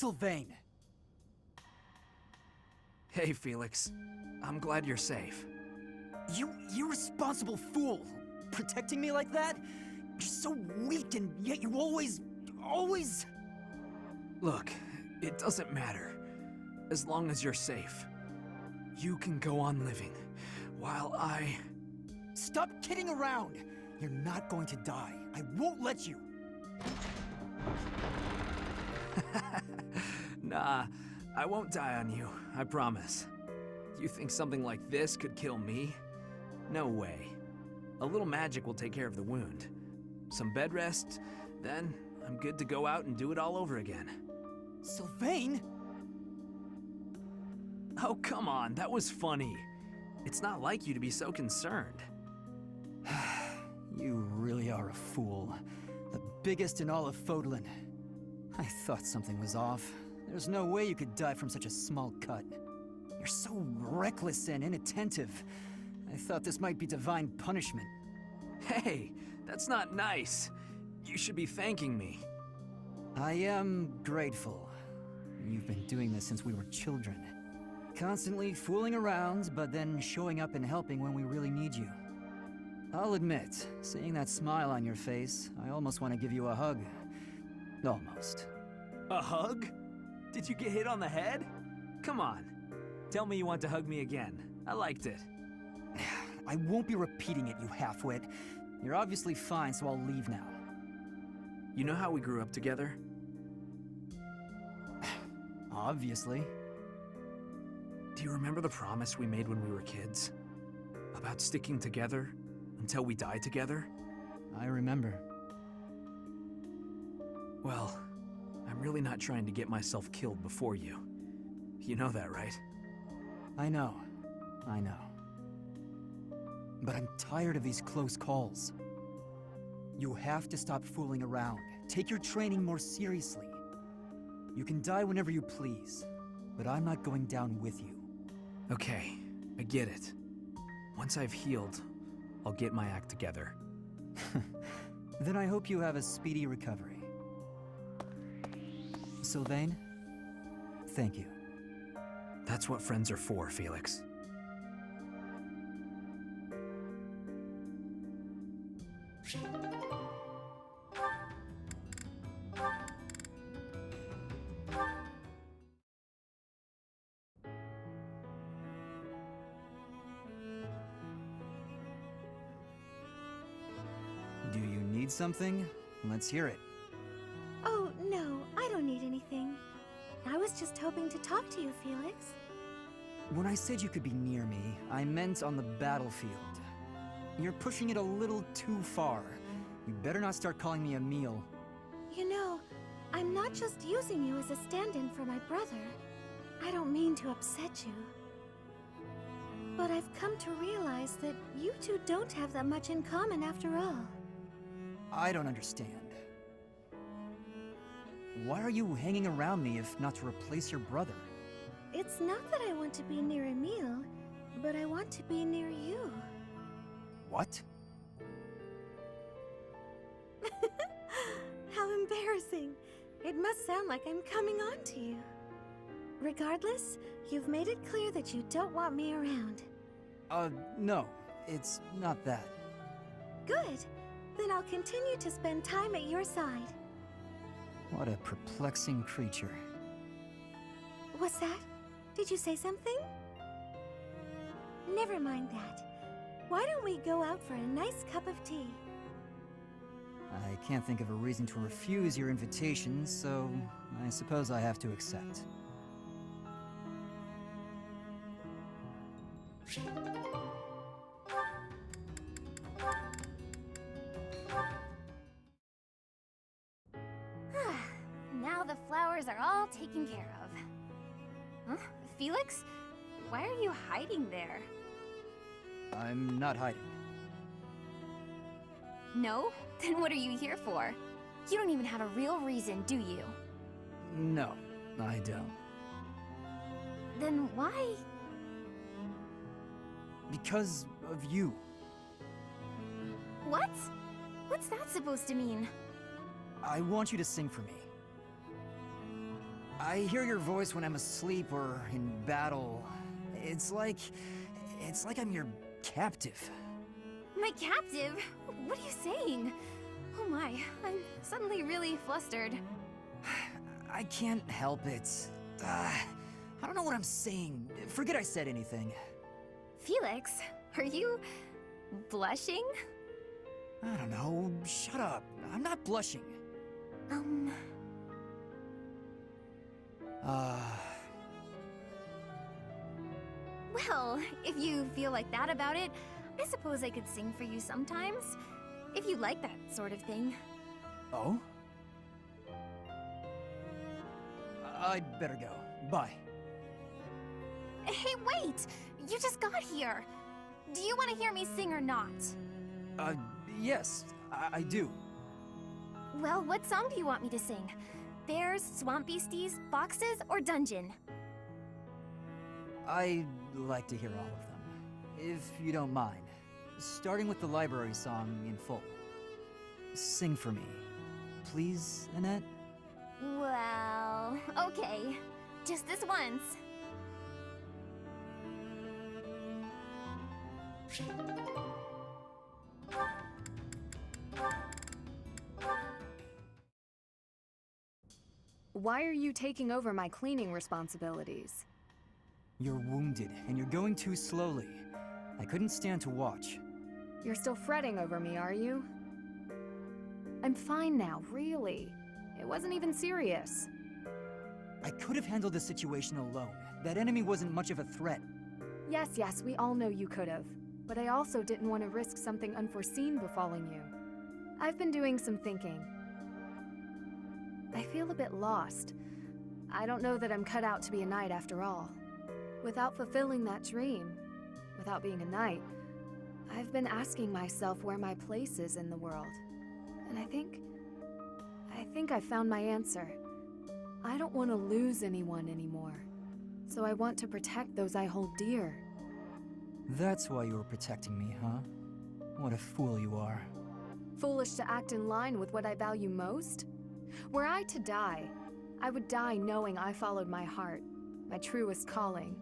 Sylvain! Hey, Felix. I'm glad you're safe. You irresponsible fool! Protecting me like that? You're so weak and yet you always... Look, it doesn't matter. As long as you're safe. You can go on living, while I... Stop kidding around! You're not going to die. I won't let you! Nah, I won't die on you, I promise. You think something like this could kill me? No way. A little magic will take care of the wound. Some bed rest, then I'm good to go out and do it all over again. Sylvain? Oh, come on, that was funny. It's not like you to be so concerned. You really are a fool. The biggest in all of Fodlan. I thought something was off. There's no way you could die from such a small cut. You're so reckless and inattentive. I thought this might be divine punishment. Hey, that's not nice. You should be thanking me. I am grateful. You've been doing this since we were children. Constantly fooling around, but then showing up and helping when we really need you. I'll admit, seeing that smile on your face, I almost want to give you a hug. Almost. A hug? Did you get hit on the head? Come on. Tell me you want to hug me again. I liked it. I won't be repeating it, you halfwit. You're obviously fine, so I'll leave now. You know how we grew up together? Obviously. Do you remember the promise we made when we were kids? About sticking together until we die together? I remember. Well, I'm really not trying to get myself killed before you. You know that, right? I know. But I'm tired of these close calls. You have to stop fooling around. Take your training more seriously. You can die whenever you please, but I'm not going down with you. Okay, I get it. Once I've healed, I'll get my act together. Then I hope you have a speedy recovery. Sylvain, thank you. That's what friends are for, Felix. Do you need something? Let's hear it. Oh, no, I don't need anything. I was just hoping to talk to you, Felix. When I said you could be near me, I meant on the battlefield. You're pushing it a little too far. You better not start calling me Emil. You know, I'm not just using you as a stand-in for my brother. I don't mean to upset you. But I've come to realize that you two don't have that much in common after all. I don't understand. Why are you hanging around me if not to replace your brother? It's not that I want to be near Emil, but I want to be near you. What? How embarrassing. It must sound like I'm coming on to you. Regardless, you've made it clear that you don't want me around. No. It's not that. Good. Then I'll continue to spend time at your side. What a perplexing creature. What's that? Did you say something? Never mind that. Why don't we go out for a nice cup of tea? I can't think of a reason to refuse your invitation, so I suppose I have to accept. Now the flowers are all taken care of. Huh? Felix? Why are you hiding there? I'm not hiding. No? Then what are you here for? You don't even have a real reason, do you? No, I don't. Then why? Because of you. What? What's that supposed to mean? I want you to sing for me. I hear your voice when I'm asleep or in battle. It's like I'm your captive. My captive? What are you saying? Oh my, I'm suddenly really flustered. I can't help it. I don't know what I'm saying. Forget I said anything. Felix, are you blushing? I don't know. Shut up. I'm not blushing. Well, if you feel like that about it, I suppose I could sing for you sometimes. If you like that sort of thing. Oh? I'd better go. Bye. Hey, wait! You just got here. Do you want to hear me sing or not? Yes, I do. Well, what song do you want me to sing? Bears, swamp beasties, boxes, or dungeon? I'd like to hear all of them, if you don't mind. Starting with the library song in full. Sing for me, please, Annette? Well, okay. Just this once. Why are you taking over my cleaning responsibilities? You're wounded, and you're going too slowly. I couldn't stand to watch. You're still fretting over me, are you? I'm fine now, really. It wasn't even serious. I could have handled the situation alone. That enemy wasn't much of a threat. Yes, we all know you could have. But I also didn't want to risk something unforeseen befalling you. I've been doing some thinking. I feel a bit lost. I don't know that I'm cut out to be a knight after all. Without fulfilling that dream, without being a knight, I've been asking myself where my place is in the world. And I think I found my answer. I don't want to lose anyone anymore. So I want to protect those I hold dear. That's why you were protecting me, huh? What a fool you are. Foolish to act in line with what I value most? Were I to die, I would die knowing I followed my heart, my truest calling.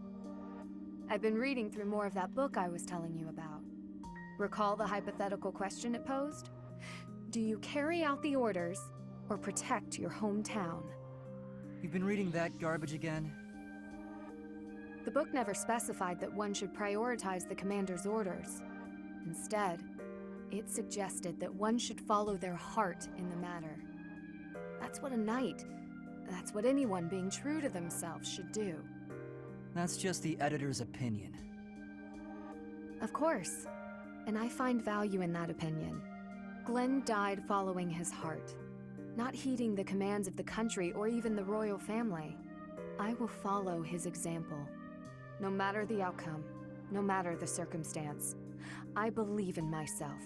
I've been reading through more of that book I was telling you about. Recall the hypothetical question it posed? Do you carry out the orders or protect your hometown? You've been reading that garbage again? The book never specified that one should prioritize the commander's orders. Instead, it suggested that one should follow their heart in the matter. That's what a knight, that's what anyone being true to themselves should do. That's just the editor's opinion. Of course, and I find value in that opinion. Glenn died following his heart, not heeding the commands of the country or even the royal family. I will follow his example. No matter the outcome, no matter the circumstance, I believe in myself.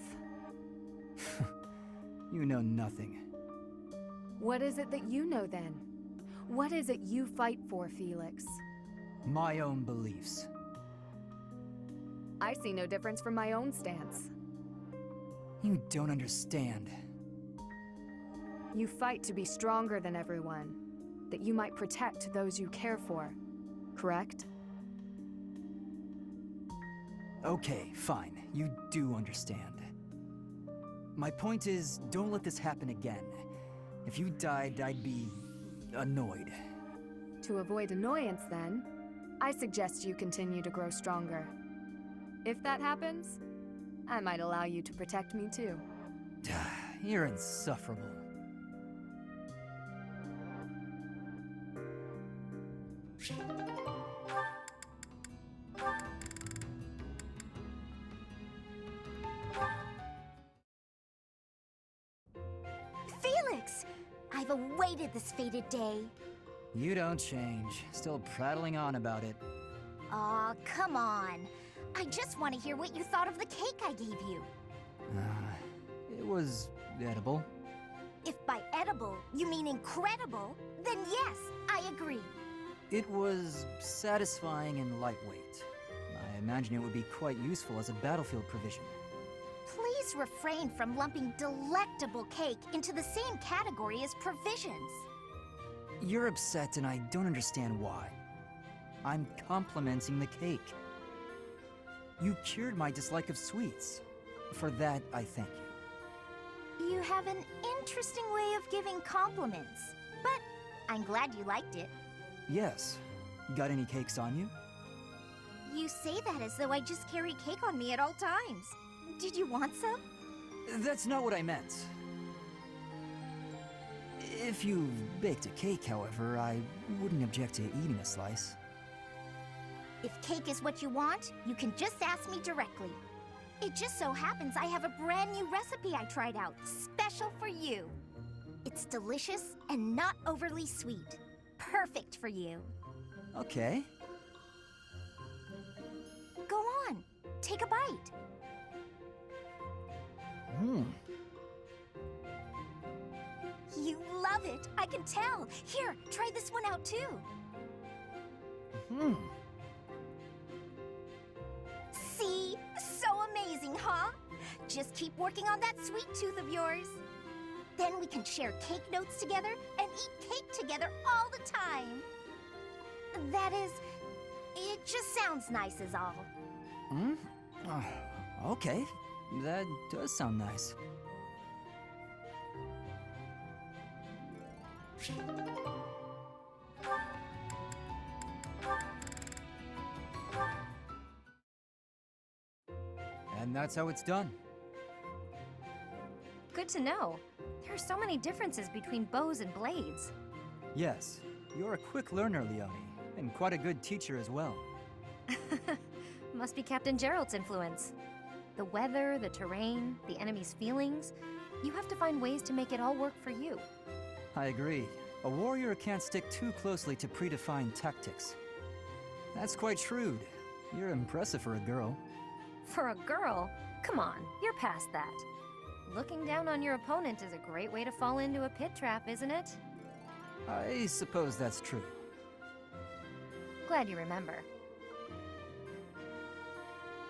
You know nothing. What is it that you know then? What is it you fight for, Felix? My own beliefs. I see no difference from my own stance. You don't understand. You fight to be stronger than everyone, that you might protect those you care for, correct? Okay, fine. You do understand. My point is, don't let this happen again. If you died, I'd be annoyed. To avoid annoyance, then, I suggest you continue to grow stronger. If that happens, I might allow you to protect me too. You're insufferable. Felix! I've awaited this fated day. You don't change. Still prattling on about it. Aw, come on. I just want to hear what you thought of the cake I gave you. It was edible. If by edible you mean incredible, then yes, I agree. It was satisfying and lightweight. I imagine it would be quite useful as a battlefield provision. Please refrain from lumping delectable cake into the same category as provisions. You're upset and I don't understand why. I'm complimenting the cake. You cured my dislike of sweets. For that, I thank you. You have an interesting way of giving compliments, but I'm glad you liked it. Yes. Got any cakes on you? You say that as though I just carry cake on me at all times. Did you want some? That's not what I meant. If you baked a cake, however, I wouldn't object to eating a slice. If cake is what you want, you can just ask me directly. It just so happens I have a brand new recipe I tried out, special for you. It's delicious and not overly sweet. Perfect for you. Okay. Go on, take a bite. You love it, I can tell. Here, try this one out too. See? So amazing, huh? Just keep working on that sweet tooth of yours. Then we can share cake notes together and eat cake together all the time. That is, it just sounds nice is all. Okay. That does sound nice. And that's how it's done. Good to know. There are so many differences between bows and blades. Yes, you're a quick learner, Leone, and quite a good teacher as well. Must be Captain Gerald's influence. The weather, the terrain, the enemy's feelings. You have to find ways to make it all work for you. I agree. A warrior can't stick too closely to predefined tactics. That's quite shrewd. You're impressive for a girl. For a girl? Come on, you're past that. Looking down on your opponent is a great way to fall into a pit trap, isn't it? I suppose that's true. Glad you remember.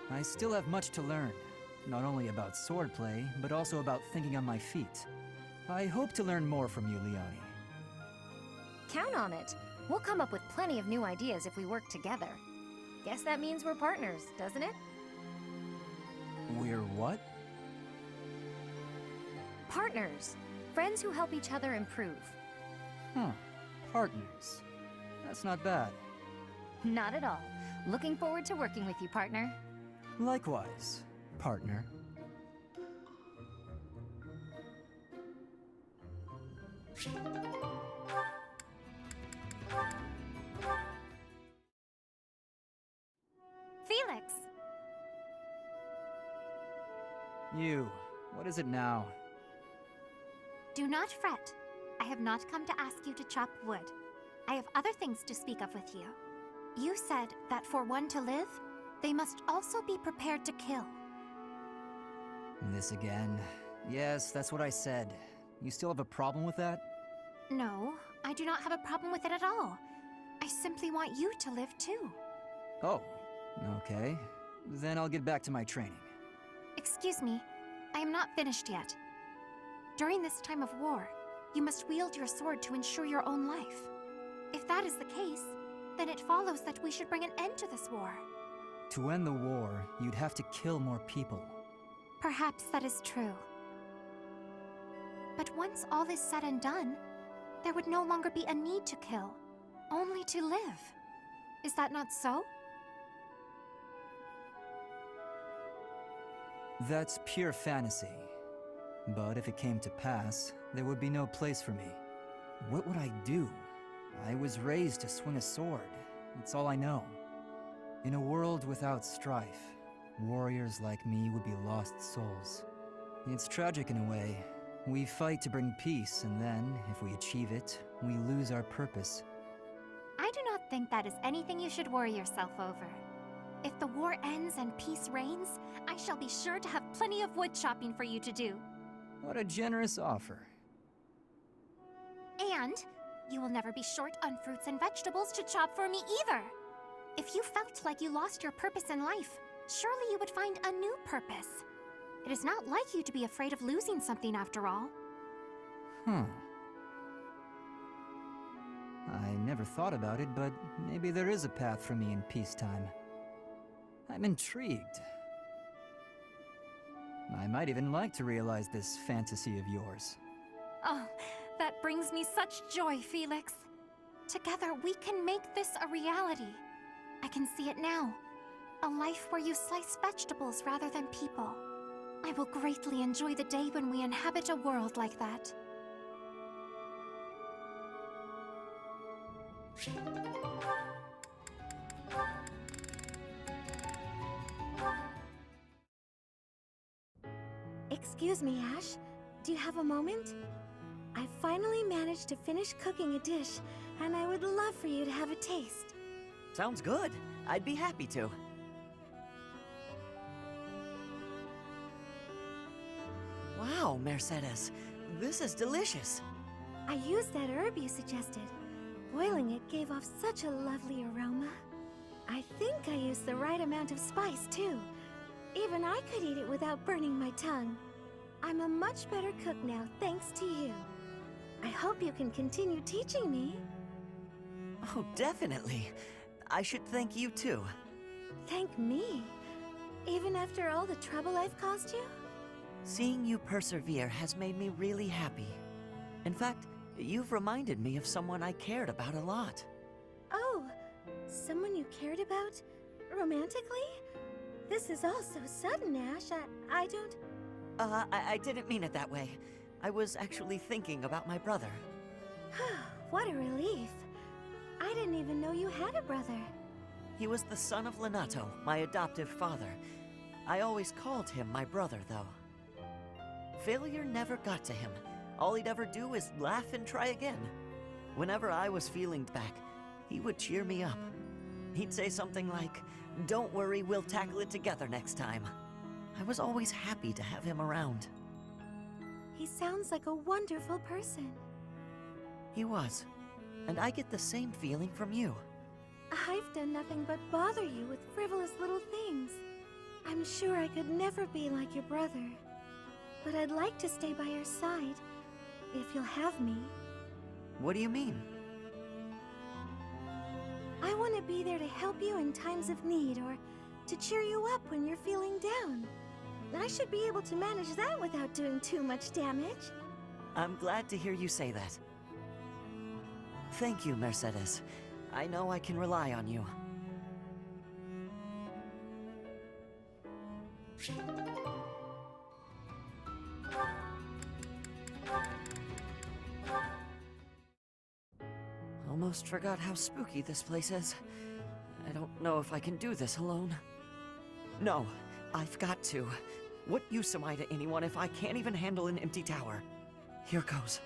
I still have much to learn, not only about swordplay, but also about thinking on my feet. I hope to learn more from you, Leone. Count on it. We'll come up with plenty of new ideas if we work together. Guess that means we're partners, doesn't it? We're what? Partners. Friends who help each other improve. Partners. That's not bad. Not at all. Looking forward to working with you, partner. Likewise, partner. Felix! You, what is it now? Do not fret. I have not come to ask you to chop wood. I have other things to speak of with you. You said that for one to live, they must also be prepared to kill. This again. Yes, that's what I said. You still have a problem with that? No, I do not have a problem with it at all. I simply want you to live too. Oh, okay. Then I'll get back to my training. Excuse me, I am not finished yet. During this time of war, you must wield your sword to ensure your own life. If that is the case, then it follows that we should bring an end to this war. To end the war, you'd have to kill more people. Perhaps that is true. But once all is said and done, there would no longer be a need to kill, only to live. Is that not so? That's pure fantasy. But if it came to pass, there would be no place for me. What would I do? I was raised to swing a sword. It's all I know. In a world without strife, warriors like me would be lost souls. It's tragic in a way. We fight to bring peace, and then, if we achieve it, we lose our purpose. I do not think that is anything you should worry yourself over. If the war ends and peace reigns, I shall be sure to have plenty of wood chopping for you to do. What a generous offer. And you will never be short on fruits and vegetables to chop for me either. If you felt like you lost your purpose in life, surely you would find a new purpose. It is not like you to be afraid of losing something after all. I never thought about it, but maybe there is a path for me in peacetime. I'm intrigued. I might even like to realize this fantasy of yours. Oh, that brings me such joy, Felix. Together, we can make this a reality. I can see it now. A life where you slice vegetables rather than people. I will greatly enjoy the day when we inhabit a world like that. Excuse me, Ash. Do you have a moment? I finally managed to finish cooking a dish, and I would love for you to have a taste. Sounds good. I'd be happy to. Wow, Mercedes. This is delicious. I used that herb you suggested. Boiling it gave off such a lovely aroma. I think I used the right amount of spice, too. Even I could eat it without burning my tongue. I'm a much better cook now, thanks to you. I hope you can continue teaching me. Oh, definitely. I should thank you too. Thank me? Even after all the trouble I've caused you? Seeing you persevere has made me really happy. In fact, you've reminded me of someone I cared about a lot. Oh, someone you cared about? Romantically? This is all so sudden, Ash. I don't... I didn't mean it that way. I was actually thinking about my brother. What a relief. I didn't even know you had a brother. He was the son of Lenato, my adoptive father. I always called him my brother, though. Failure never got to him. All he'd ever do is laugh and try again. Whenever I was feeling back, he would cheer me up. He'd say something like, "Don't worry, we'll tackle it together next time." I was always happy to have him around. He sounds like a wonderful person. He was. And I get the same feeling from you. I've done nothing but bother you with frivolous little things. I'm sure I could never be like your brother. But I'd like to stay by your side, if you'll have me. What do you mean? I want to be there to help you in times of need, or to cheer you up when you're feeling down. I should be able to manage that without doing too much damage. I'm glad to hear you say that. Thank you, Mercedes. I know I can rely on you. Almost forgot how spooky this place is. I don't know if I can do this alone. No, I've got to. What use am I to anyone if I can't even handle an empty tower? Here goes.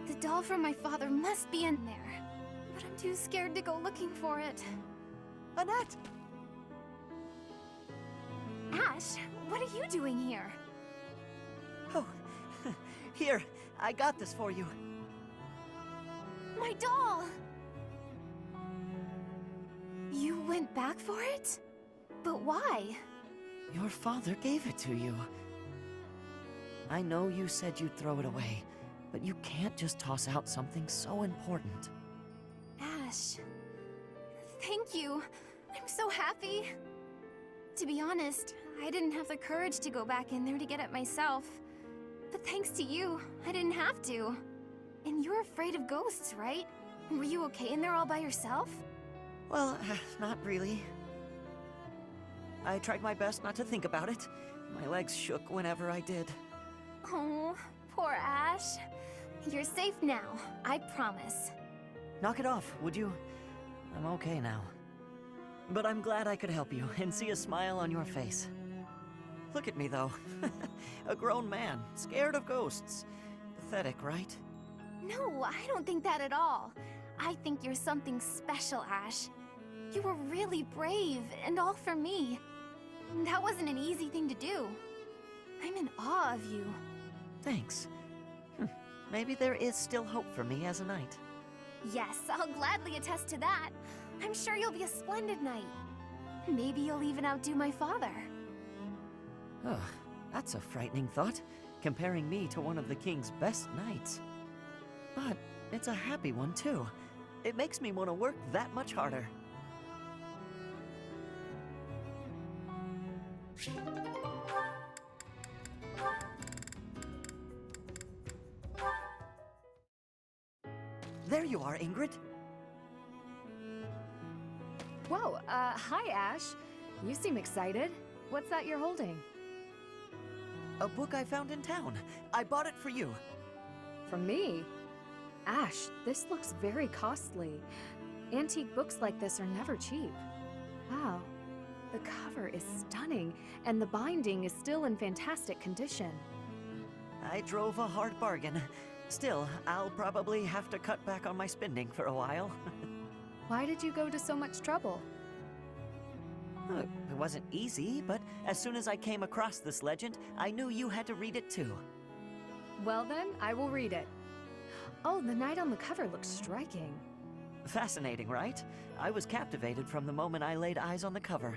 The doll from my father must be in there, but I'm too scared to go looking for it. Annette! Ash, what are you doing here? Oh, here, I got this for you. My doll! You went back for it? But why? Your father gave it to you. I know you said you'd throw it away, but you can't just toss out something so important. Ash, thank you. I'm so happy. To be honest, I didn't have the courage to go back in there to get it myself. But thanks to you, I didn't have to. And you're afraid of ghosts, right? Were you okay in there all by yourself? Well, not really. I tried my best not to think about it. My legs shook whenever I did. Oh, poor Ash. You're safe now, I promise. Knock it off, would you? I'm okay now. But I'm glad I could help you and see a smile on your face. Look at me, though. A grown man, scared of ghosts. Pathetic, right? No, I don't think that at all. I think you're something special, Ash. You were really brave, and all for me. That wasn't an easy thing to do. I'm in awe of you. Thanks. Maybe there is still hope for me as a knight. Yes, I'll gladly attest to that. I'm sure you'll be a splendid knight. Maybe you'll even outdo my father. Ugh, that's a frightening thought. comparing me to one of the king's best knights. But it's a happy one, too. It makes me want to work that much harder. There you are, Ingrid. Whoa, hi, Ash. You seem excited. What's that you're holding? A book I found in town. I bought it for you. From me? Ash, this looks very costly. Antique books like this are never cheap. Wow. The cover is stunning, and the binding is still in fantastic condition. I drove a hard bargain. Still, I'll probably have to cut back on my spending for a while. Why did you go to so much trouble? It wasn't easy, but as soon as I came across this legend, I knew you had to read it too. Well then, I will read it. Oh, the knight on the cover looks striking. Fascinating, right? I was captivated from the moment I laid eyes on the cover.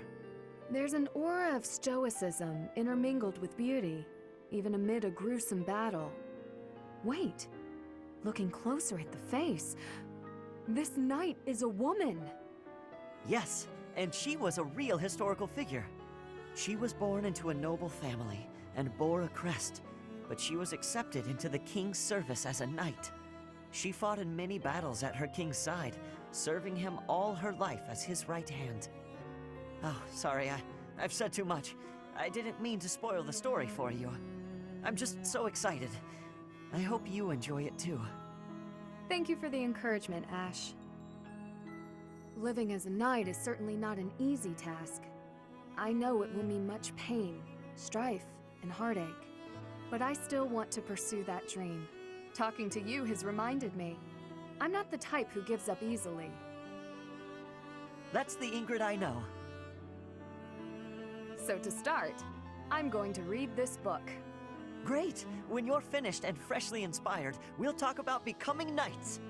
There's an aura of stoicism intermingled with beauty, even amid a gruesome battle. Wait, looking closer at the face, this knight is a woman. Yes, and she was a real historical figure. She was born into a noble family and bore a crest, but she was accepted into the king's service as a knight. She fought in many battles at her king's side, serving him all her life as his right hand. Oh, sorry, I've said too much. I didn't mean to spoil the story for you. I'm just so excited. I hope you enjoy it too. Thank you for the encouragement, Ash. Living as a knight is certainly not an easy task. I know it will mean much pain, strife, and heartache. But I still want to pursue that dream. Talking to you has reminded me. I'm not the type who gives up easily. That's the Ingrid I know. So to start, I'm going to read this book. Great! When you're finished and freshly inspired, we'll talk about becoming knights.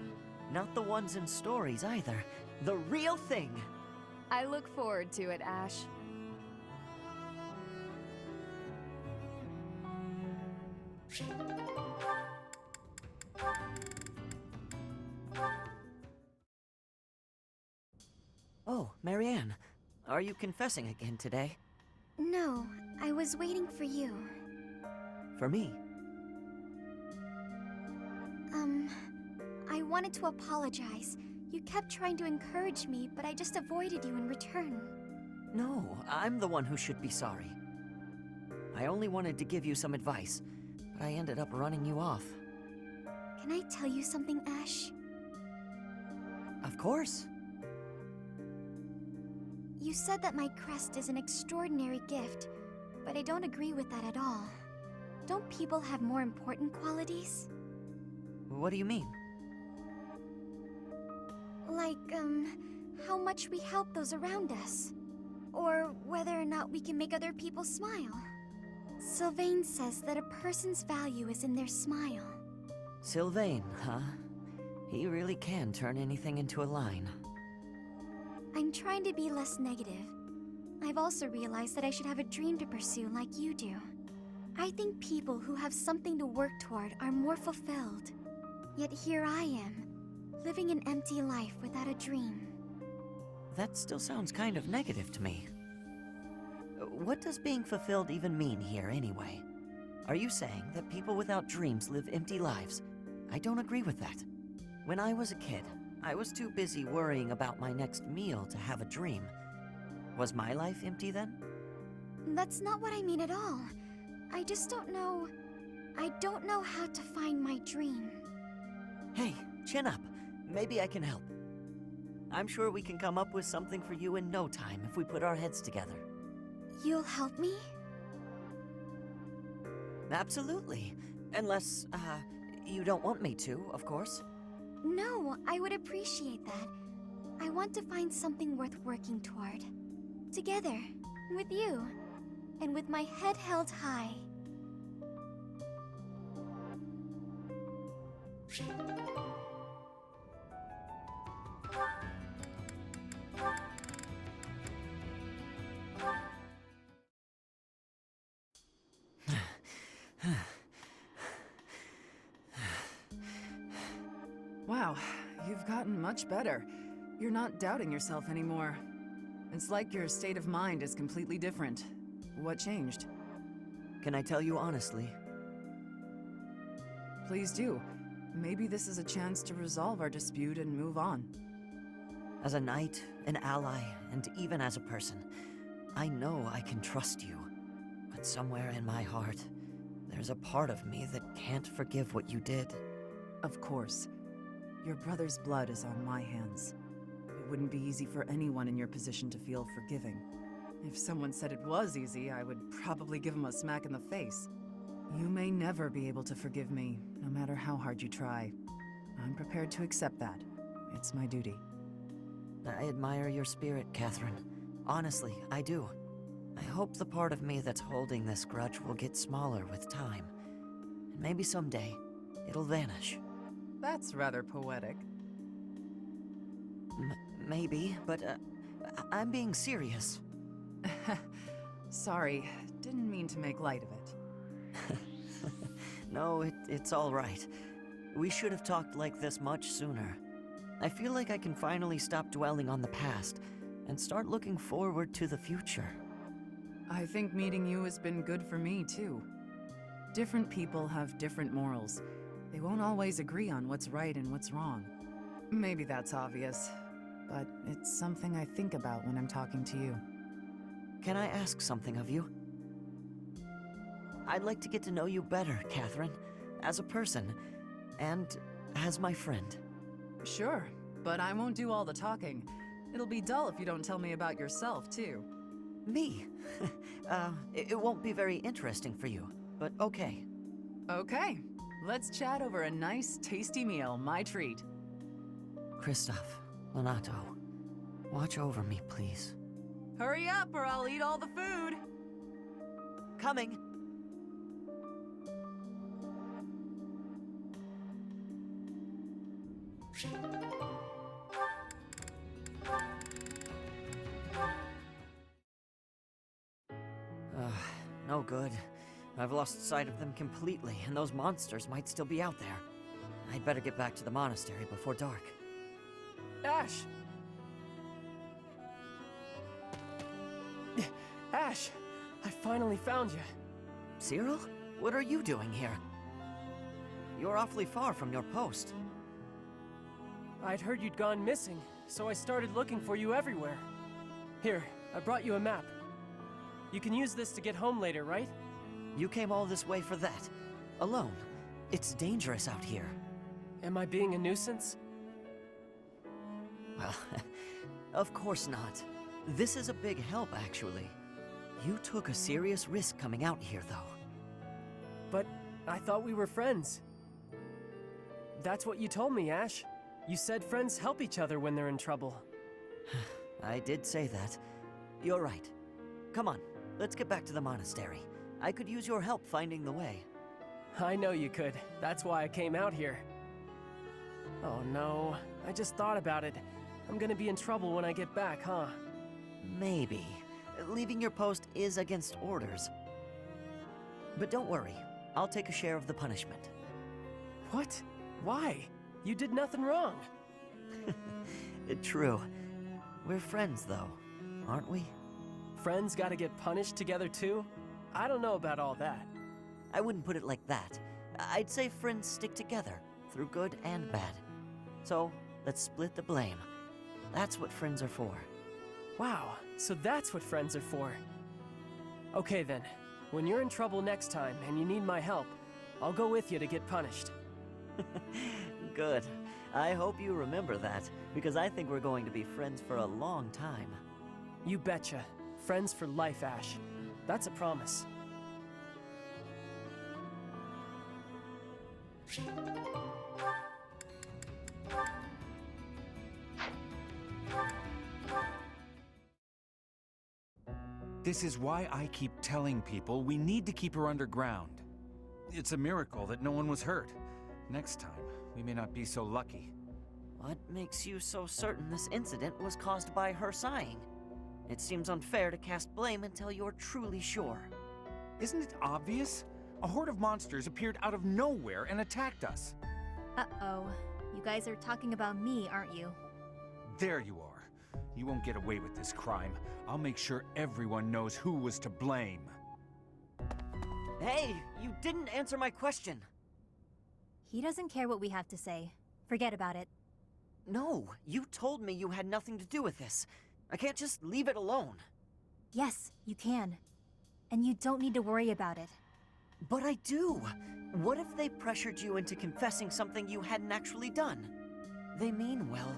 Not the ones in stories either. The real thing. I look forward to it, Ash. Oh, Marianne, are you confessing again today? No, I was waiting for you. For me? I wanted to apologize. You kept trying to encourage me, but I just avoided you in return. No, I'm the one who should be sorry. I only wanted to give you some advice, but I ended up running you off. Can I tell you something, Ash? Of course. You said that my crest is an extraordinary gift, but I don't agree with that at all. Don't people have more important qualities? What do you mean? Like, how much we help those around us. Or whether or not we can make other people smile. Sylvain says that a person's value is in their smile. Sylvain, huh? He really can turn anything into a line. I'm trying to be less negative. I've also realized that I should have a dream to pursue like you do. I think people who have something to work toward are more fulfilled. Yet here I am, living an empty life without a dream. That still sounds kind of negative to me. What does being fulfilled even mean here, anyway? Are you saying that people without dreams live empty lives? I don't agree with that. When I was a kid, I was too busy worrying about my next meal to have a dream. Was my life empty then? That's not what I mean at all. I just don't know... I don't know how to find my dream. Hey, chin up. Maybe I can help. I'm sure we can come up with something for you in no time if we put our heads together. You'll help me? Absolutely. Unless, you don't want me to, of course. No, I would appreciate that. I want to find something worth working toward. Together, with you, and with my head held high. Wow, you've gotten much better. You're not doubting yourself anymore. It's like your state of mind is completely different. What changed? Can I tell you honestly? Please do. Maybe this is a chance to resolve our dispute and move on. As a knight, an ally, and even as a person, I know I can trust you. But somewhere in my heart, there's a part of me that can't forgive what you did. Of course. Your brother's blood is on my hands. It wouldn't be easy for anyone in your position to feel forgiving. If someone said it was easy, I would probably give them a smack in the face. You may never be able to forgive me, no matter how hard you try. I'm prepared to accept that. It's my duty. I admire your spirit, Catherine. Honestly, I do. I hope the part of me that's holding this grudge will get smaller with time. And maybe someday, it'll vanish. That's rather poetic. Maybe, but I'm being serious. Sorry, didn't mean to make light of it. No, it's all right. We should have talked like this much sooner. I feel like I can finally stop dwelling on the past and start looking forward to the future. I think meeting you has been good for me, too. Different people have different morals. They won't always agree on what's right and what's wrong. Maybe that's obvious, but it's something I think about when I'm talking to you. Can I ask something of you? I'd like to get to know you better, Catherine, as a person, and as my friend. Sure, but I won't do all the talking. It'll be dull if you don't tell me about yourself, too. Me? It won't be very interesting for you, but okay. Okay, let's chat over a nice, tasty meal, my treat. Kristoff, Lenato, watch over me, please. Hurry up or I'll eat all the food! Coming! No good. I've lost sight of them completely, and those monsters might still be out there. I'd better get back to the monastery before dark. Ash! Ash! I finally found you. Cyril? What are you doing here? You're awfully far from your post. I'd heard you'd gone missing, so I started looking for you everywhere. Here, I brought you a map. You can use this to get home later, right? You came all this way for that? Alone? It's dangerous out here. Am I being a nuisance? Well, of course not. This is a big help, actually. You took a serious risk coming out here, though. But I thought we were friends. That's what you told me, Ash. You said friends help each other when they're in trouble. I did say that. You're right. Come on, let's get back to the monastery. I could use your help finding the way. I know you could. That's why I came out here. Oh no, I just thought about it. I'm gonna be in trouble when I get back, huh? Maybe. Leaving your post is against orders. But don't worry, I'll take a share of the punishment. What? Why? You did nothing wrong. True. We're friends, though, aren't we? Friends gotta get punished together too? I don't know about all that. I wouldn't put it like that. I'd say friends stick together, through good and bad. So, let's split the blame. That's what friends are for. Wow, so that's what friends are for. Okay then, when you're in trouble next time and you need my help, I'll go with you to get punished. Good. I hope you remember that, because I think we're going to be friends for a long time. You betcha. Friends for life, Ash. That's a promise. This is why I keep telling people we need to keep her underground. It's a miracle that no one was hurt. Next time, we may not be so lucky. What makes you so certain this incident was caused by her sighing? It seems unfair to cast blame until you're truly sure. Isn't it obvious? A horde of monsters appeared out of nowhere and attacked us. Uh-oh. You guys are talking about me, aren't you? There you are. You won't get away with this crime. I'll make sure everyone knows who was to blame. Hey, you didn't answer my question. He doesn't care what we have to say. Forget about it. No, you told me you had nothing to do with this. I can't just leave it alone. Yes, you can. And you don't need to worry about it. But I do. What if they pressured you into confessing something you hadn't actually done? They mean well,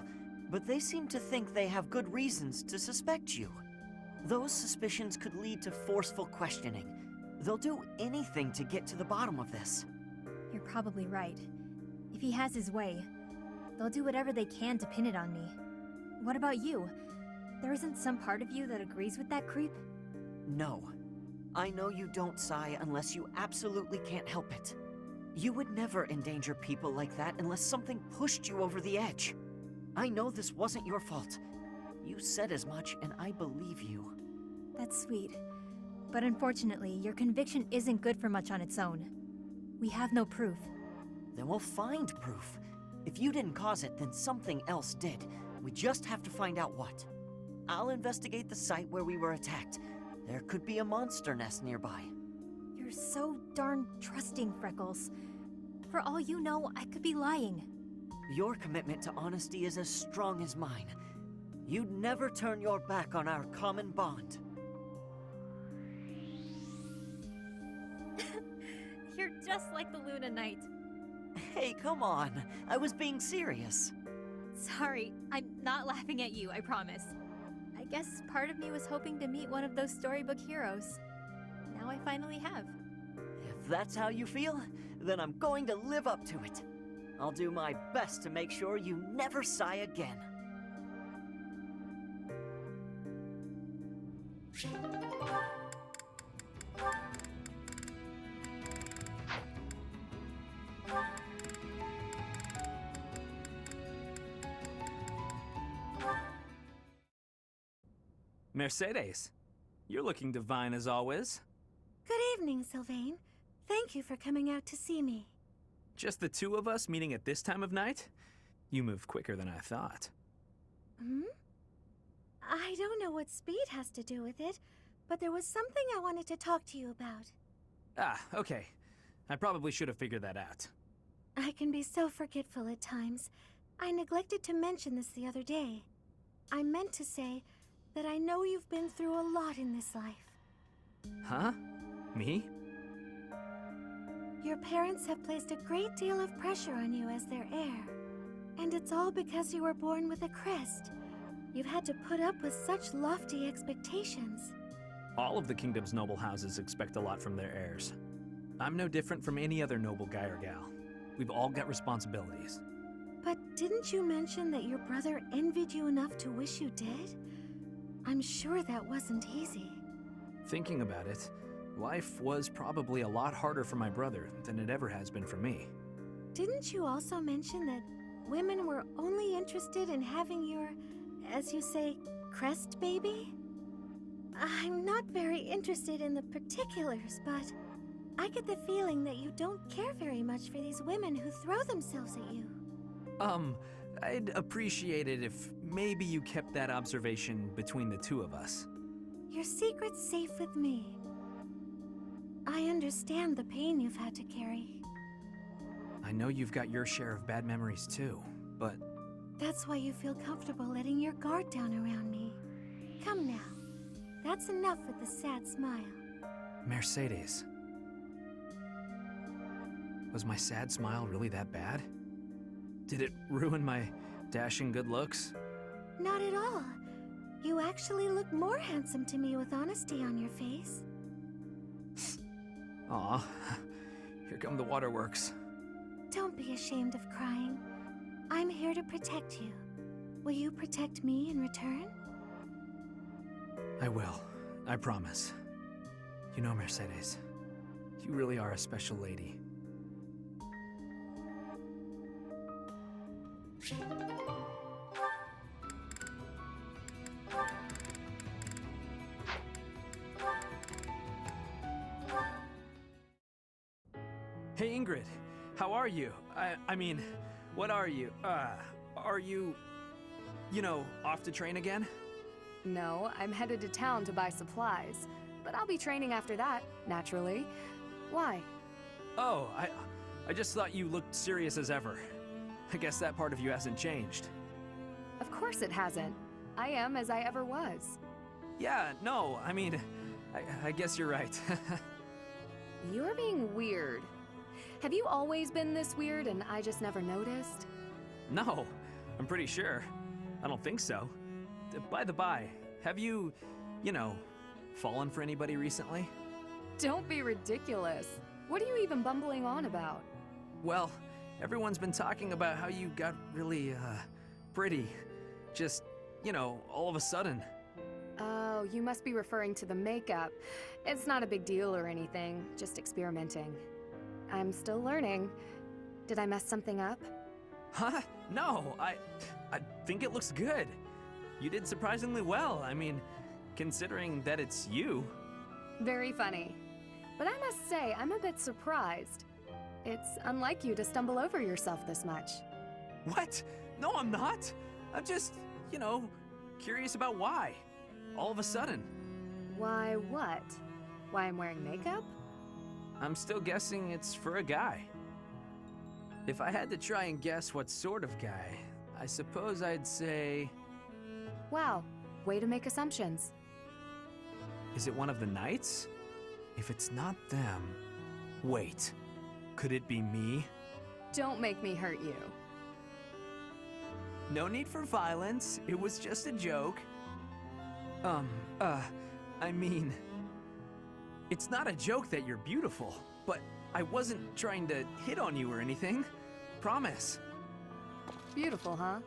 but they seem to think they have good reasons to suspect you. Those suspicions could lead to forceful questioning. They'll do anything to get to the bottom of this. You're probably right. If he has his way, they'll do whatever they can to pin it on me. What about you? There isn't some part of you that agrees with that creep? No. I know you don't sigh unless you absolutely can't help it. You would never endanger people like that unless something pushed you over the edge. I know this wasn't your fault. You said as much, and I believe you. That's sweet. But unfortunately, your conviction isn't good for much on its own. We have no proof. Then we'll find proof. If you didn't cause it, then something else did. We just have to find out what. I'll investigate the site where we were attacked. There could be a monster nest nearby. You're so darn trusting, Freckles. For all you know, I could be lying. Your commitment to honesty is as strong as mine. You'd never turn your back on our common bond. You're just like the Luna Knight. Hey, come on. I was being serious. Sorry, I'm not laughing at you, I promise. I guess part of me was hoping to meet one of those storybook heroes. Now I finally have. If that's how you feel, then I'm going to live up to it. I'll do my best to make sure you never sigh again. Mercedes, you're looking divine as always. Good evening, Sylvain. Thank you for coming out to see me. Just the two of us meeting at this time of night? You moved quicker than I thought. I don't know what speed has to do with it, but there was something I wanted to talk to you about. Ah, okay. I probably should have figured that out. I can be so forgetful at times. I neglected to mention this the other day. I meant to say that I know you've been through a lot in this life. Huh? Me? Your parents have placed a great deal of pressure on you as their heir. And it's all because you were born with a crest. You've had to put up with such lofty expectations. All of the kingdom's noble houses expect a lot from their heirs. I'm no different from any other noble guy or gal. We've all got responsibilities. But didn't you mention that your brother envied you enough to wish you dead? I'm sure that wasn't easy. Thinking about it, life was probably a lot harder for my brother than it ever has been for me. Didn't you also mention that women were only interested in having your, as you say, crest baby? I'm not very interested in the particulars, but I get the feeling that you don't care very much for these women who throw themselves at you. I'd appreciate it if maybe you kept that observation between the two of us. Your secret's safe with me. I understand the pain you've had to carry. I know you've got your share of bad memories too, but... That's why you feel comfortable letting your guard down around me. Come now. That's enough with the sad smile. Mercedes. Was my sad smile really that bad? Did it ruin my dashing good looks? Not at all. You actually look more handsome to me with honesty on your face. Aw, here come the waterworks. Don't be ashamed of crying. I'm here to protect you. Will you protect me in return? I will. I promise. You know, Mercedes, you really are a special lady. Hey, Ingrid. How are you? I mean, What are you, off to train again? No, I'm headed to town to buy supplies. But I'll be training after that, naturally. Why? Oh, I just thought you looked serious as ever. I guess that part of you hasn't changed. Of course it hasn't. I am as I ever was. Yeah, no, I mean, I guess you're right. You're being weird. Have you always been this weird and I just never noticed? No, I'm pretty sure. I don't think so. By the by, have you, fallen for anybody recently? Don't be ridiculous. What are you even bumbling on about? Well, everyone's been talking about how you got really, pretty. Just, all of a sudden. Oh, you must be referring to the makeup. It's not a big deal or anything, just experimenting. I'm still learning. Did I mess something up? Huh? No, I think it looks good. You did surprisingly well. I mean, considering that it's you. Very funny. But I must say, I'm a bit surprised. It's unlike you to stumble over yourself this much. What? No, I'm not. I'm just, curious about why. All of a sudden. Why what? Why I'm wearing makeup? I'm still guessing it's for a guy. If I had to try and guess what sort of guy, I suppose I'd say... Wow, way to make assumptions. Is it one of the knights? If it's not them... Wait, could it be me? Don't make me hurt you. No need for violence, it was just a joke. I mean... It's not a joke that you're beautiful, but I wasn't trying to hit on you or anything. Promise. Beautiful, huh?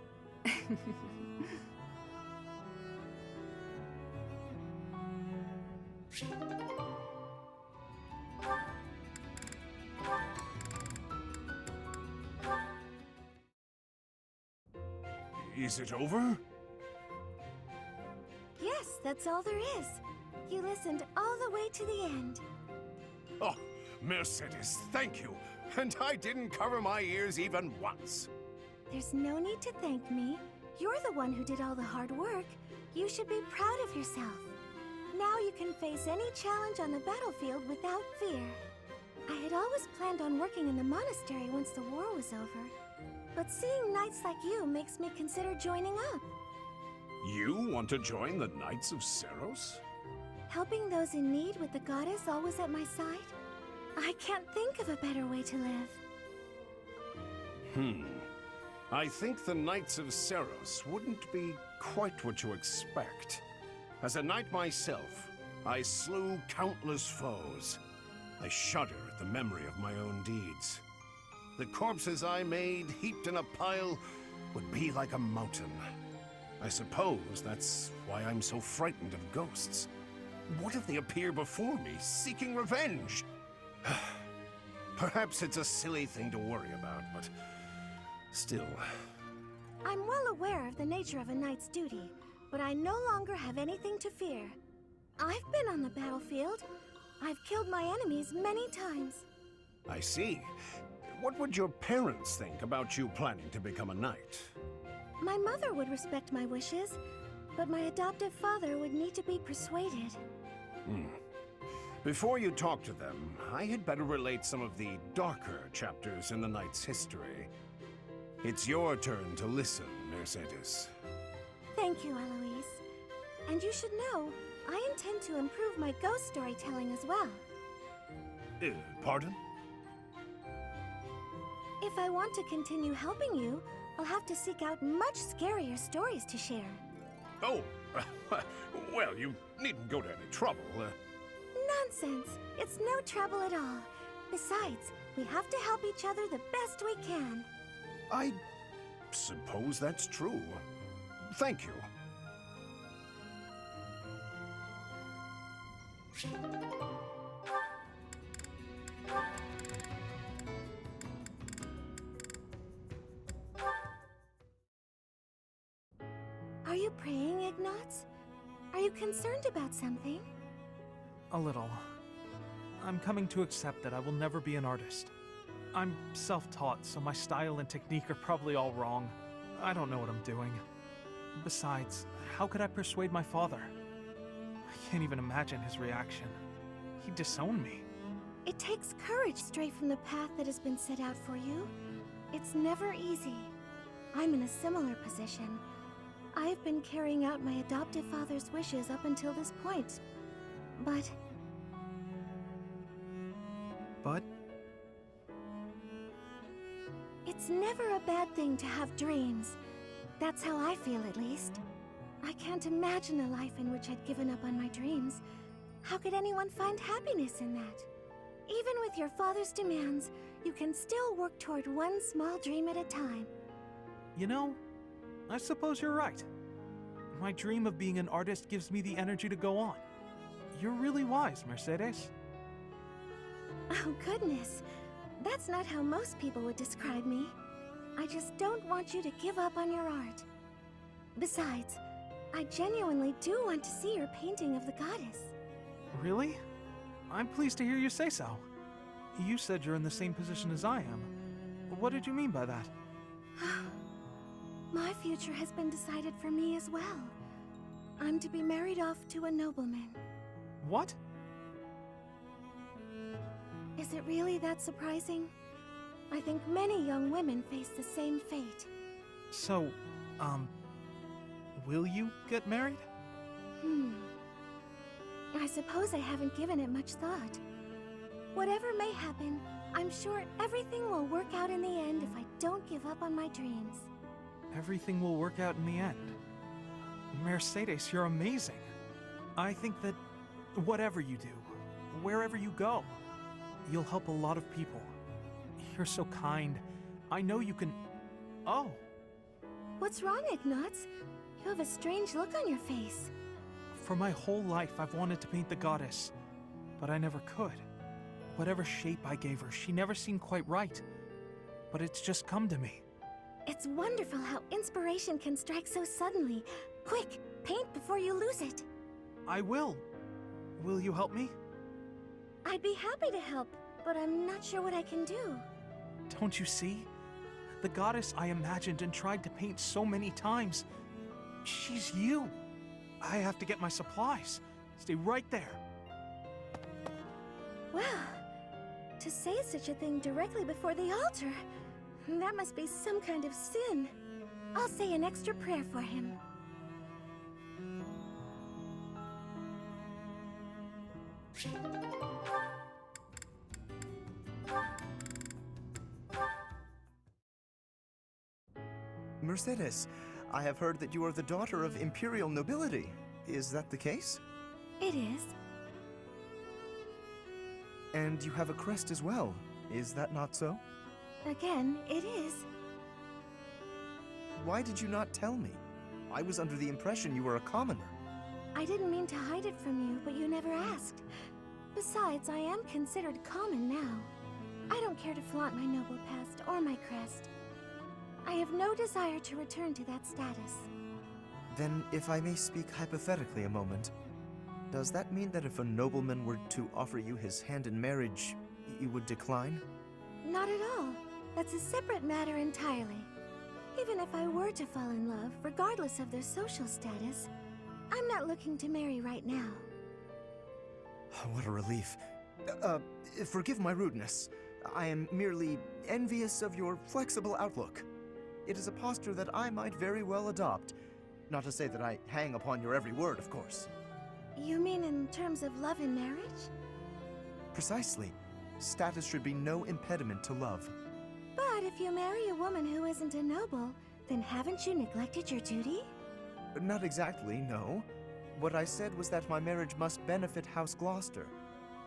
Is it over? Yes, that's all there is. You listened all the way to the end. Oh, Mercedes, thank you. And I didn't cover my ears even once. There's no need to thank me. You're the one who did all the hard work. You should be proud of yourself. Now you can face any challenge on the battlefield without fear. I had always planned on working in the monastery once the war was over. But seeing knights like you makes me consider joining up. You want to join the Knights of Seros? Helping those in need with the goddess always at my side? I can't think of a better way to live. I think the Knights of Seros wouldn't be quite what you expect. As a knight myself, I slew countless foes. I shudder at the memory of my own deeds. The corpses I made, heaped in a pile, would be like a mountain. I suppose that's why I'm so frightened of ghosts. What if they appear before me, seeking revenge? Perhaps it's a silly thing to worry about, but still. I'm well aware of the nature of a knight's duty, but I no longer have anything to fear. I've been on the battlefield. I've killed my enemies many times. I see. What would your parents think about you planning to become a knight? My mother would respect my wishes, but my adoptive father would need to be persuaded. Before you talk to them, I had better relate some of the darker chapters in the knight's history. It's your turn to listen, Mercedes. Thank you, Eloise. And you should know, I intend to improve my ghost storytelling as well. Pardon? If I want to continue helping you, I'll have to seek out much scarier stories to share. Oh, well, you needn't go to any trouble. Nonsense! It's no trouble at all. Besides, we have to help each other the best we can. I suppose that's true. Thank you. Are you praying, Ignatz? Are you concerned about something? A little. I'm coming to accept that I will never be an artist. I'm self-taught, so my style and technique are probably all wrong. I don't know what I'm doing. Besides, how could I persuade my father? I can't even imagine his reaction. He'd disown me. It takes courage to stray from the path that has been set out for you. It's never easy. I'm in a similar position. I've been carrying out my adoptive father's wishes up until this point. But... But? It's never a bad thing to have dreams. That's how I feel, at least. I can't imagine a life in which I'd given up on my dreams. How could anyone find happiness in that? Even with your father's demands, you can still work toward one small dream at a time. You know, I suppose you're right. My dream of being an artist gives me the energy to go on. You're really wise, Mercedes. Oh, goodness. That's not how most people would describe me. I just don't want you to give up on your art. Besides, I genuinely do want to see your painting of the goddess. Really? I'm pleased to hear you say so. You said you're in the same position as I am. What did you mean by that? My future has been decided for me as well. I'm to be married off to a nobleman. What? Is it really that surprising? I think many young women face the same fate. So, will you get married? I suppose I haven't given it much thought. Whatever may happen, I'm sure everything will work out in the end if I don't give up on my dreams. Everything will work out in the end. Mercedes, you're amazing. I think that whatever you do, wherever you go, you'll help a lot of people. You're so kind. I know you can... Oh. What's wrong, Ignatz? You have a strange look on your face. For my whole life, I've wanted to paint the goddess, but I never could. Whatever shape I gave her, she never seemed quite right. But it's just come to me. It's wonderful how inspiration can strike so suddenly. Quick, paint before you lose it. I will. Will you help me? I'd be happy to help, but I'm not sure what I can do. Don't you see? The goddess I imagined and tried to paint so many times. She's you. I have to get my supplies. Stay right there. Wow. To say such a thing directly before the altar, that must be some kind of sin. I'll say an extra prayer for him. Mercedes, I have heard that you are the daughter of imperial nobility. Is that the case? It is. And you have a crest as well. Is that not so? Again, it is. Why did you not tell me? I was under the impression you were a commoner. I didn't mean to hide it from you, but you never asked. Besides, I am considered common now. I don't care to flaunt my noble past or my crest. I have no desire to return to that status. Then, if I may speak hypothetically a moment, does that mean that if a nobleman were to offer you his hand in marriage, you would decline? Not at all. That's a separate matter entirely. Even if I were to fall in love, regardless of their social status, I'm not looking to marry right now. What a relief. Forgive my rudeness. I am merely envious of your flexible outlook. It is a posture that I might very well adopt. Not to say that I hang upon your every word, of course. You mean in terms of love and marriage? Precisely. Status should be no impediment to love. But if you marry a woman who isn't a noble, then haven't you neglected your duty? Not exactly, no. What I said was that my marriage must benefit House Gloucester.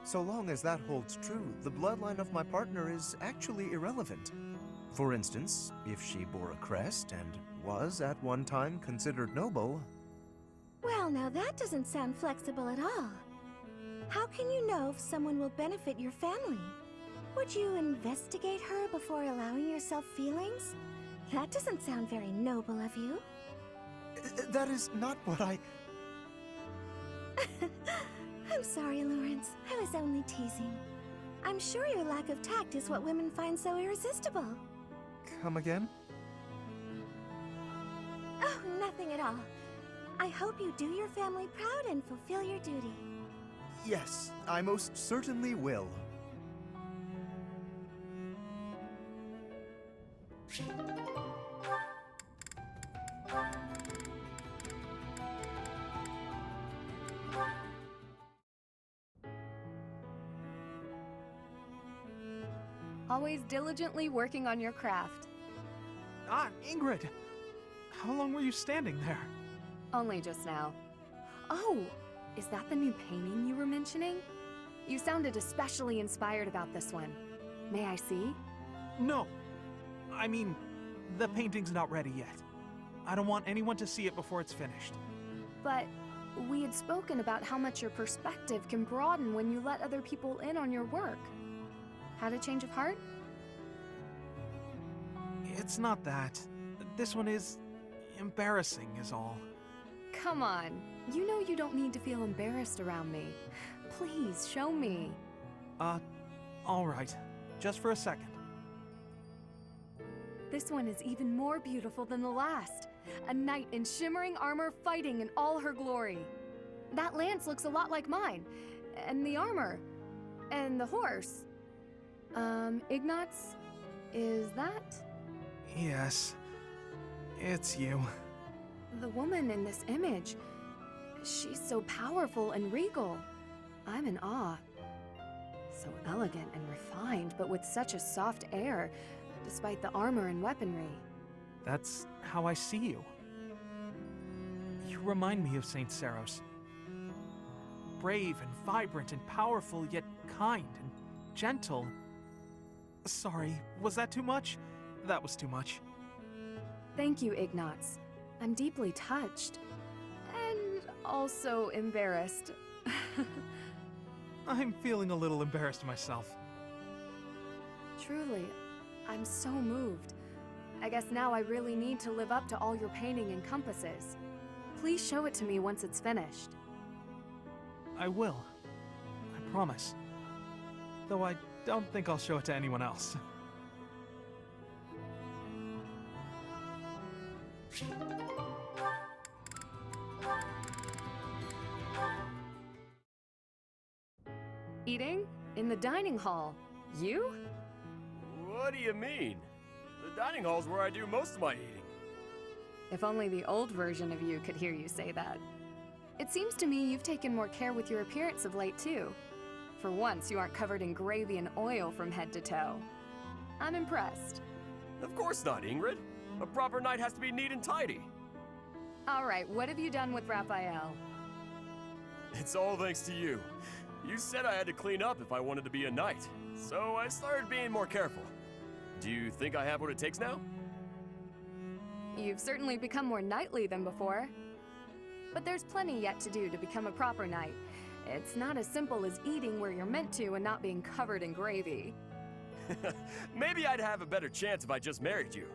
So long as that holds true, the bloodline of my partner is actually irrelevant. For instance, if she bore a crest and was at one time considered noble... Well, now that doesn't sound flexible at all. How can you know if someone will benefit your family? Would you investigate her before allowing yourself feelings? That doesn't sound very noble of you. That is not what I... I'm sorry, Lawrence. I was only teasing. I'm sure your lack of tact is what women find so irresistible. Come again? Oh, nothing at all. I hope you do your family proud and fulfill your duty. Yes, I most certainly will. Always diligently working on your craft. Ah, Ingrid! How long were you standing there? Only just now. Oh, is that the new painting you were mentioning? You sounded especially inspired about this one. May I see? No. I mean, the painting's not ready yet. I don't want anyone to see it before it's finished. But we had spoken about how much your perspective can broaden when you let other people in on your work. Had a change of heart? It's not that. This one is embarrassing is all. Come on. You know you don't need to feel embarrassed around me. Please, show me. All right. Just for a second. This one is even more beautiful than the last. A knight in shimmering armor fighting in all her glory. That lance looks a lot like mine. And the armor. And the horse. Ignatz? Is that? Yes. It's you. The woman in this image. She's so powerful and regal. I'm in awe. So elegant and refined, but with such a soft air, despite the armor and weaponry. That's how I see you. You remind me of Saint Seros. Brave and vibrant and powerful, yet kind and gentle. Sorry, was that too much? That was too much. Thank you, Ignatz. I'm deeply touched. And also embarrassed. I'm feeling a little embarrassed myself. Truly, I'm so moved. I guess now I really need to live up to all your painting encompasses. Please show it to me once it's finished. I will. I promise. Though I don't think I'll show it to anyone else. Eating? In the dining hall. You? What do you mean? The dining hall's where I do most of my eating. If only the old version of you could hear you say that. It seems to me you've taken more care with your appearance of late, too. For once, you aren't covered in gravy and oil from head to toe. I'm impressed. Of course not, Ingrid. A proper knight has to be neat and tidy. All right, what have you done with Raphael? It's all thanks to you. You said I had to clean up if I wanted to be a knight, so I started being more careful. Do you think I have what it takes now? You've certainly become more knightly than before. But there's plenty yet to do to become a proper knight. It's not as simple as eating where you're meant to and not being covered in gravy. Maybe I'd have a better chance if I just married you.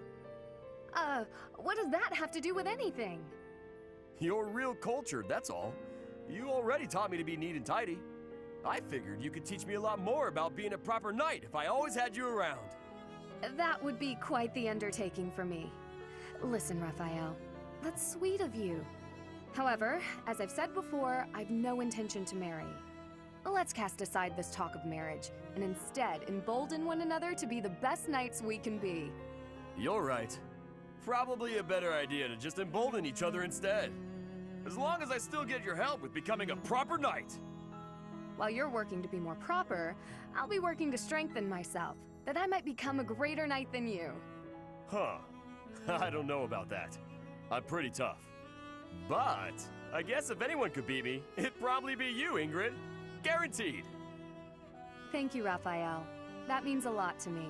What does that have to do with anything? You're real cultured, that's all. You already taught me to be neat and tidy. I figured you could teach me a lot more about being a proper knight if I always had you around. That would be quite the undertaking for me. Listen, Raphael, that's sweet of you. However, as I've said before, I've no intention to marry. Let's cast aside this talk of marriage, and instead embolden one another to be the best knights we can be. You're right. Probably a better idea to just embolden each other instead. As long as I still get your help with becoming a proper knight. While you're working to be more proper, I'll be working to strengthen myself, that I might become a greater knight than you. Huh. I don't know about that. I'm pretty tough. But I guess if anyone could beat me, it'd probably be you, Ingrid. Guaranteed. Thank you, Raphael. That means a lot to me.